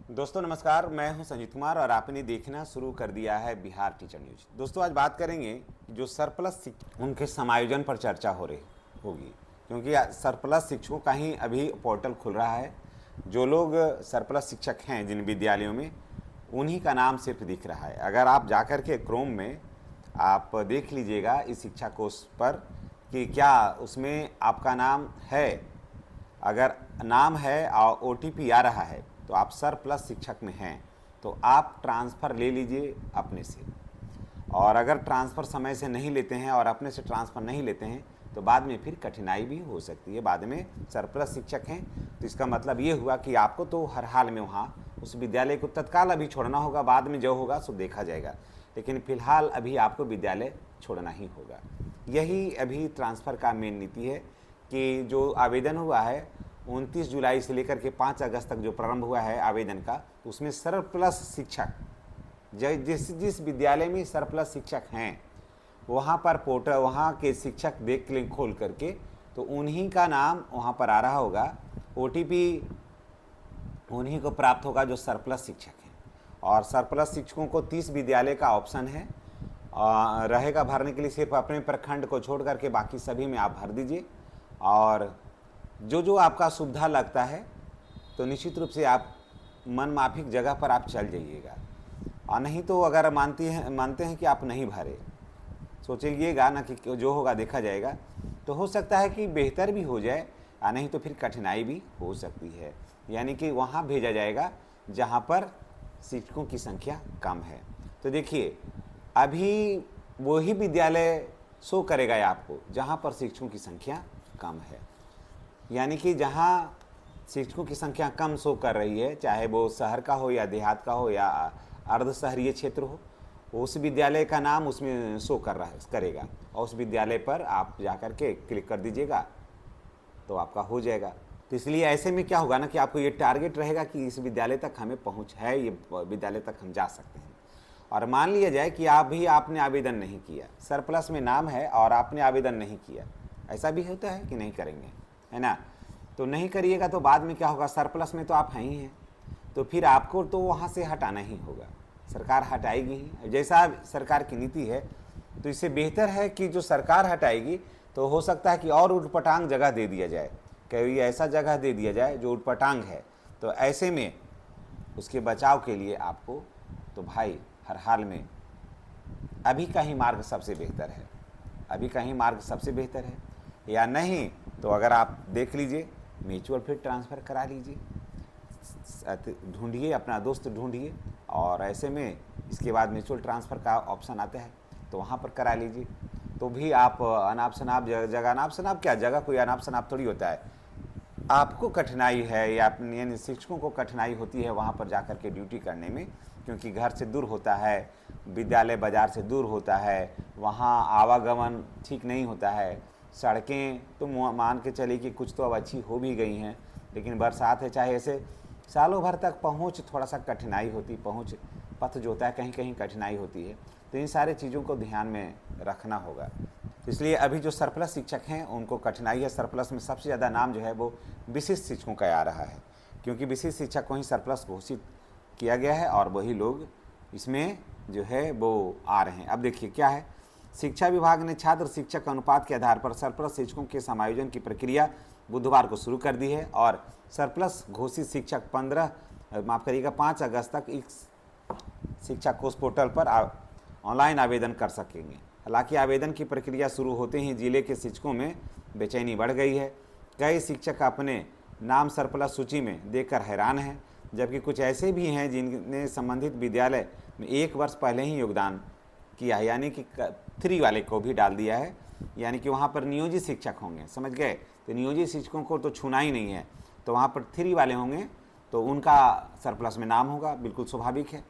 दोस्तों नमस्कार, मैं हूं संजीत कुमार और आपने देखना शुरू कर दिया है बिहार टीचर न्यूज। दोस्तों आज बात करेंगे जो सरप्लस उनके समायोजन पर चर्चा हो रही होगी, क्योंकि सरप्लस शिक्षकों का ही अभी पोर्टल खुल रहा है। जो लोग सरप्लस शिक्षक हैं जिन विद्यालयों में, उन्हीं का नाम सिर्फ दिख रहा है। अगर आप जाकर के क्रोम में आप देख लीजिएगा इस शिक्षा कोर्स पर कि क्या उसमें आपका नाम है। अगर नाम है और OTP आ रहा है तो आप सरप्लस शिक्षक में हैं, तो आप ट्रांसफ़र ले लीजिए अपने से। और अगर ट्रांसफ़र समय से नहीं लेते हैं और अपने से ट्रांसफ़र नहीं लेते हैं तो बाद में फिर कठिनाई भी हो सकती है। बाद में सरप्लस शिक्षक हैं तो इसका मतलब ये हुआ कि आपको तो हर हाल में वहाँ उस विद्यालय को तत्काल अभी छोड़ना होगा, बाद में जो होगा सो देखा जाएगा, लेकिन फ़िलहाल अभी आपको विद्यालय छोड़ना ही होगा। यही अभी ट्रांसफ़र का मेन नीति है कि जो आवेदन हुआ है 29 जुलाई से लेकर के 5 अगस्त तक जो प्रारंभ हुआ है आवेदन का, तो उसमें सरप्लस शिक्षक जिस विद्यालय में सरप्लस शिक्षक हैं वहाँ पर पोर्टल, वहाँ के शिक्षक देख लें खोल करके, तो उन्हीं का नाम वहाँ पर आ रहा होगा। OTP उन्हीं को प्राप्त होगा जो सरप्लस शिक्षक हैं। और सरप्लस शिक्षकों को 30 विद्यालय का ऑप्शन है रहेगा भरने के लिए। सिर्फ अपने प्रखंड को छोड़ करके बाकी सभी में आप भर दीजिए, और जो आपका सुविधा लगता है तो निश्चित रूप से आप मन माफिक जगह पर आप चल जाइएगा। और नहीं तो अगर मानते हैं कि आप नहीं भरे, सोचिएगा ना कि जो होगा देखा जाएगा, तो हो सकता है कि बेहतर भी हो जाए और नहीं तो फिर कठिनाई भी हो सकती है। यानी कि वहाँ भेजा जाएगा जहाँ पर शिक्षकों की संख्या कम है। तो देखिए अभी वही विद्यालय शो करेगा आपको जहाँ पर शिक्षकों की संख्या कम है। यानी कि जहाँ शिक्षकों की संख्या कम शो कर रही है, चाहे वो शहर का हो या देहात का हो या अर्ध शहरीय क्षेत्र हो, उस विद्यालय का नाम उसमें शो करेगा और उस विद्यालय पर आप जाकर के क्लिक कर दीजिएगा तो आपका हो जाएगा। तो इसलिए ऐसे में क्या होगा ना कि आपको ये टारगेट रहेगा कि इस विद्यालय तक हमें पहुँच है, ये विद्यालय तक हम जा सकते हैं। और मान लिया जाए कि आपने आवेदन नहीं किया, सरप्लस में नाम है और आपने आवेदन नहीं किया, ऐसा भी होता है कि नहीं करेंगे, है ना। तो नहीं करिएगा तो बाद में क्या होगा, सरप्लस में तो आप हैं ही हैं, तो फिर आपको तो वहाँ से हटाना ही होगा, सरकार हटाएगी ही। जैसा सरकार की नीति है तो इससे बेहतर है कि जो सरकार हटाएगी तो हो सकता है कि और उटपटांग जगह दे दिया जाए, कहीं ऐसा जगह दे दिया जाए जो उटपटांग है। तो ऐसे में उसके बचाव के लिए आपको तो भाई हर हाल में अभी का ही मार्ग सबसे बेहतर है, अभी का ही मार्ग सबसे बेहतर है। या नहीं तो अगर आप देख लीजिए म्यूचुअल फंड ट्रांसफ़र करा लीजिए, ढूंढिए अपना दोस्त ढूंढिए, और ऐसे में इसके बाद म्यूचुअल ट्रांसफ़र का ऑप्शन आता है तो वहाँ पर करा लीजिए। तो भी आप अनाप शनाप जगह, अनाप शनाप क्या जगह, कोई अनाप शनाप थोड़ी होता है। आपको कठिनाई है या यानी शिक्षकों को कठिनाई होती है वहाँ पर जाकर के ड्यूटी करने में, क्योंकि घर से दूर होता है, विद्यालय बाज़ार से दूर होता है, वहाँ आवागमन ठीक नहीं होता है। सड़कें तो मान के चलिए कि कुछ तो अब अच्छी हो भी गई हैं, लेकिन बरसात है, चाहे ऐसे सालों भर तक पहुँच थोड़ा सा कठिनाई होती, पहुँच पथ जो होता है कहीं कहीं कठिनाई होती है। तो इन सारी चीज़ों को ध्यान में रखना होगा। तो इसलिए अभी जो सरप्लस शिक्षक हैं उनको कठिनाई है। सरप्लस में सबसे ज़्यादा नाम जो है वो विशिष्ट शिक्षकों का आ रहा है, क्योंकि विशिष्ट शिक्षक को ही सरप्लस घोषित किया गया है और वही लोग इसमें जो है वो आ रहे हैं। अब देखिए क्या है, शिक्षा विभाग ने छात्र शिक्षक अनुपात के आधार पर सरप्लस शिक्षकों के समायोजन की प्रक्रिया बुधवार को शुरू कर दी है और सरप्लस घोषित शिक्षक 5 अगस्त तक इस शिक्षा कोष पोर्टल पर ऑनलाइन आवेदन कर सकेंगे। हालांकि आवेदन की प्रक्रिया शुरू होते ही जिले के शिक्षकों में बेचैनी बढ़ गई है। कई शिक्षक अपने नाम सरप्लस सूची में देखकर हैरान हैं, जबकि कुछ ऐसे भी हैं जिनने संबंधित विद्यालय में 1 वर्ष पहले ही योगदान किया है, यानी कि 3 वाले को भी डाल दिया है, यानी कि वहाँ पर नियोजित शिक्षक होंगे, समझ गए। तो नियोजित शिक्षकों को तो छूना ही नहीं है, तो वहाँ पर 3 वाले होंगे तो उनका सरप्लस में नाम होगा, बिल्कुल स्वाभाविक है।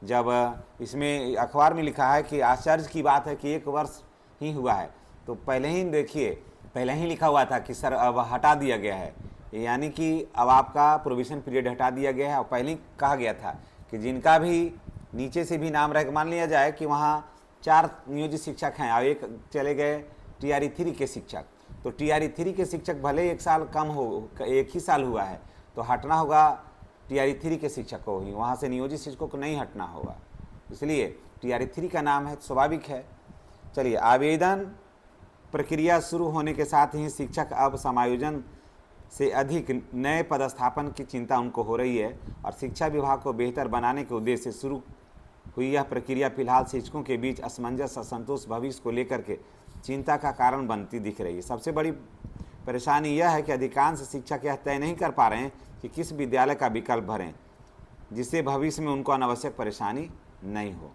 जब इसमें अखबार में लिखा है कि आश्चर्य की बात है कि 1 वर्ष ही हुआ है, तो पहले ही देखिए, पहले ही लिखा हुआ था कि सर अब हटा दिया गया है, यानी कि अब आपका प्रोविज़न पीरियड हटा दिया गया है। और पहले ही कहा गया था कि जिनका भी नीचे से भी नाम रह, मान लिया जाए कि वहाँ 4 नियोजित शिक्षक हैं और 1 चले गए TRE 3 के शिक्षक, तो TRE 3 के शिक्षक भले 1 साल कम हो, 1 ही साल हुआ है, तो हटना होगा टीआरई 3 के शिक्षक को ही, वहाँ से नियोजित शिक्षकों को नहीं हटना होगा, इसलिए टीआरई 3 का नाम है, स्वाभाविक है। चलिए, आवेदन प्रक्रिया शुरू होने के साथ ही शिक्षक अब समायोजन से अधिक नए पदस्थापन की चिंता उनको हो रही है और शिक्षा विभाग को बेहतर बनाने के उद्देश्य से शुरू हुई यह प्रक्रिया फिलहाल शिक्षकों के बीच असमंजस, असंतोष, भविष्य को लेकर के चिंता का कारण बनती दिख रही है। सबसे बड़ी परेशानी यह है कि अधिकांश शिक्षक यह तय नहीं कर पा रहे हैं कि किस विद्यालय का विकल्प भरें जिससे भविष्य में उनको अनावश्यक परेशानी नहीं हो।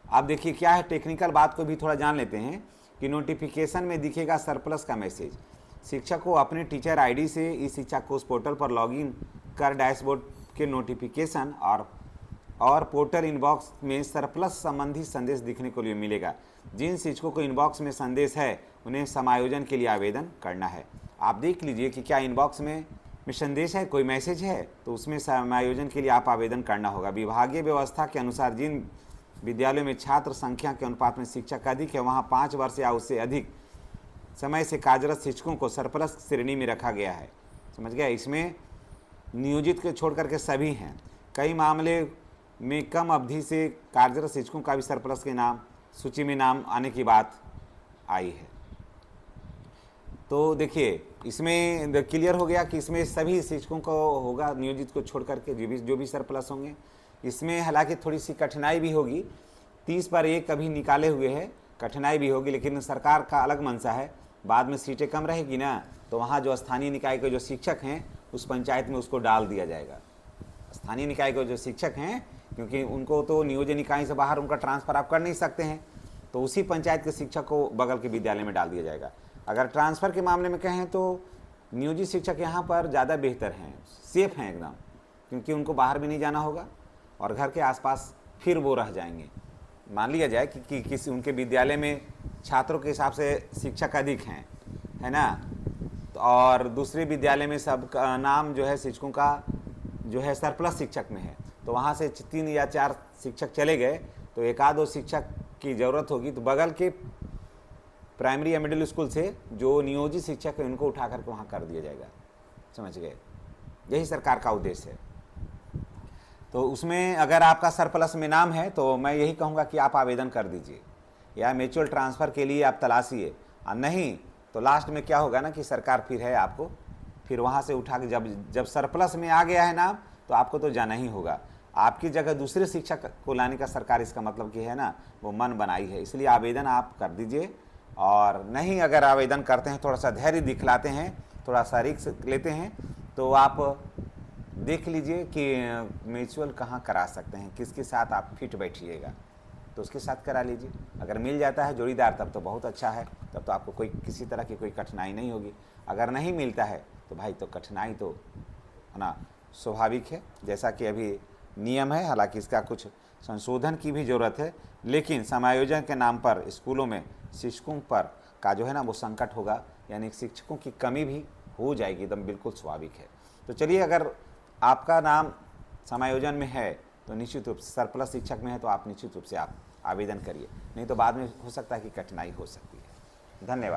अब देखिए क्या है, टेक्निकल बात को भी थोड़ा जान लेते हैं कि नोटिफिकेशन में दिखेगा सरप्लस का मैसेज। शिक्षक को अपने टीचर आईडी से इस शिक्षा कोर्स पोर्टल पर लॉगिन कर डैशबोर्ड के नोटिफिकेशन और पोर्टल इनबॉक्स में सरप्लस संबंधी संदेश दिखने को लिए मिलेगा। जिन शिक्षकों को इनबॉक्स में संदेश है उन्हें समायोजन के लिए आवेदन करना है। आप देख लीजिए कि क्या इनबॉक्स में संदेश है, कोई मैसेज है, तो उसमें समायोजन के लिए आप आवेदन करना होगा। विभागीय व्यवस्था के अनुसार जिन विद्यालयों में छात्र संख्या के अनुपात में शिक्षक अधिक है वहाँ 5 वर्ष या उससे अधिक समय से कार्यरत शिक्षकों को सरप्लस श्रेणी में रखा गया है। समझ गया, इसमें नियोजित को छोड़ करके सभी हैं। कई मामले में कम अवधि से कार्यरत शिक्षकों का भी सरप्लस के नाम सूची में नाम आने की बात आई है। तो देखिए, इसमें क्लियर हो गया कि इसमें सभी शिक्षकों को होगा, नियोजित को छोड़ करके जो भी सरप्लस होंगे। इसमें हालांकि थोड़ी सी कठिनाई भी होगी, 30 पर 1 अभी निकाले हुए हैं, कठिनाई भी होगी, लेकिन सरकार का अलग मंशा है। बाद में सीटें कम रहेगी ना, तो वहाँ जो स्थानीय निकाय के जो शिक्षक हैं उस पंचायत में उसको डाल दिया जाएगा। स्थानीय निकाय के जो शिक्षक हैं, क्योंकि उनको तो नियोजन इकाई से बाहर उनका ट्रांसफ़र आप कर नहीं सकते हैं, तो उसी पंचायत के शिक्षक को बगल के विद्यालय में डाल दिया जाएगा। अगर ट्रांसफ़र के मामले में कहें तो नियोजित शिक्षक यहाँ पर ज़्यादा बेहतर हैं, सेफ हैं एकदम, क्योंकि उनको बाहर भी नहीं जाना होगा और घर के आसपास फिर वो रह जाएंगे। मान लिया जाए कि किसी उनके विद्यालय में छात्रों के हिसाब से शिक्षक अधिक हैं, है ना, और दूसरे विद्यालय में सब का नाम जो है शिक्षकों का जो है सरप्लस शिक्षक में है, तो वहाँ से 3 या 4 शिक्षक चले गए तो 1-2 शिक्षक की ज़रूरत होगी, तो बगल के प्राइमरी या मिडिल स्कूल से जो नियोजित शिक्षक है उनको उठा करके वहाँ कर दिया जाएगा। समझ गए, यही सरकार का उद्देश्य है। तो उसमें अगर आपका सरप्लस में नाम है तो मैं यही कहूँगा कि आप आवेदन कर दीजिए, या म्यूचुअल ट्रांसफ़र के लिए आप तलाशिए, और नहीं तो लास्ट में क्या होगा ना कि सरकार फिर है आपको फिर वहाँ से उठा के जब सरप्लस में आ गया है नाम तो आपको तो जाना ही होगा। आपकी जगह दूसरे शिक्षक को लाने का सरकार इसका मतलब कि है ना वो मन बनाई है, इसलिए आवेदन आप कर दीजिए। और नहीं अगर आवेदन करते हैं, थोड़ा सा धैर्य दिखलाते हैं, थोड़ा सा रिस्क लेते हैं, तो आप देख लीजिए कि म्यूचुअल कहाँ करा सकते हैं, किसके साथ आप फिट बैठिएगा तो उसके साथ करा लीजिए। अगर मिल जाता है जोड़ीदार तब तो बहुत अच्छा है, तब तो आपको कोई किसी तरह की कोई कठिनाई नहीं होगी। अगर नहीं मिलता है तो भाई तो कठिनाई तो है ना स्वाभाविक है, जैसा कि अभी नियम है। हालांकि इसका कुछ संशोधन की भी ज़रूरत है, लेकिन समायोजन के नाम पर स्कूलों में शिक्षकों पर का जो है ना वो संकट होगा, यानी शिक्षकों की कमी भी हो जाएगी, एकदम बिल्कुल स्वाभाविक है। तो चलिए, अगर आपका नाम समायोजन में है तो निश्चित रूप से सरप्लस शिक्षक में है तो आप निश्चित रूप से आप आवेदन करिए, नहीं तो बाद में हो सकता है कि कठिनाई हो सकती है। धन्यवाद।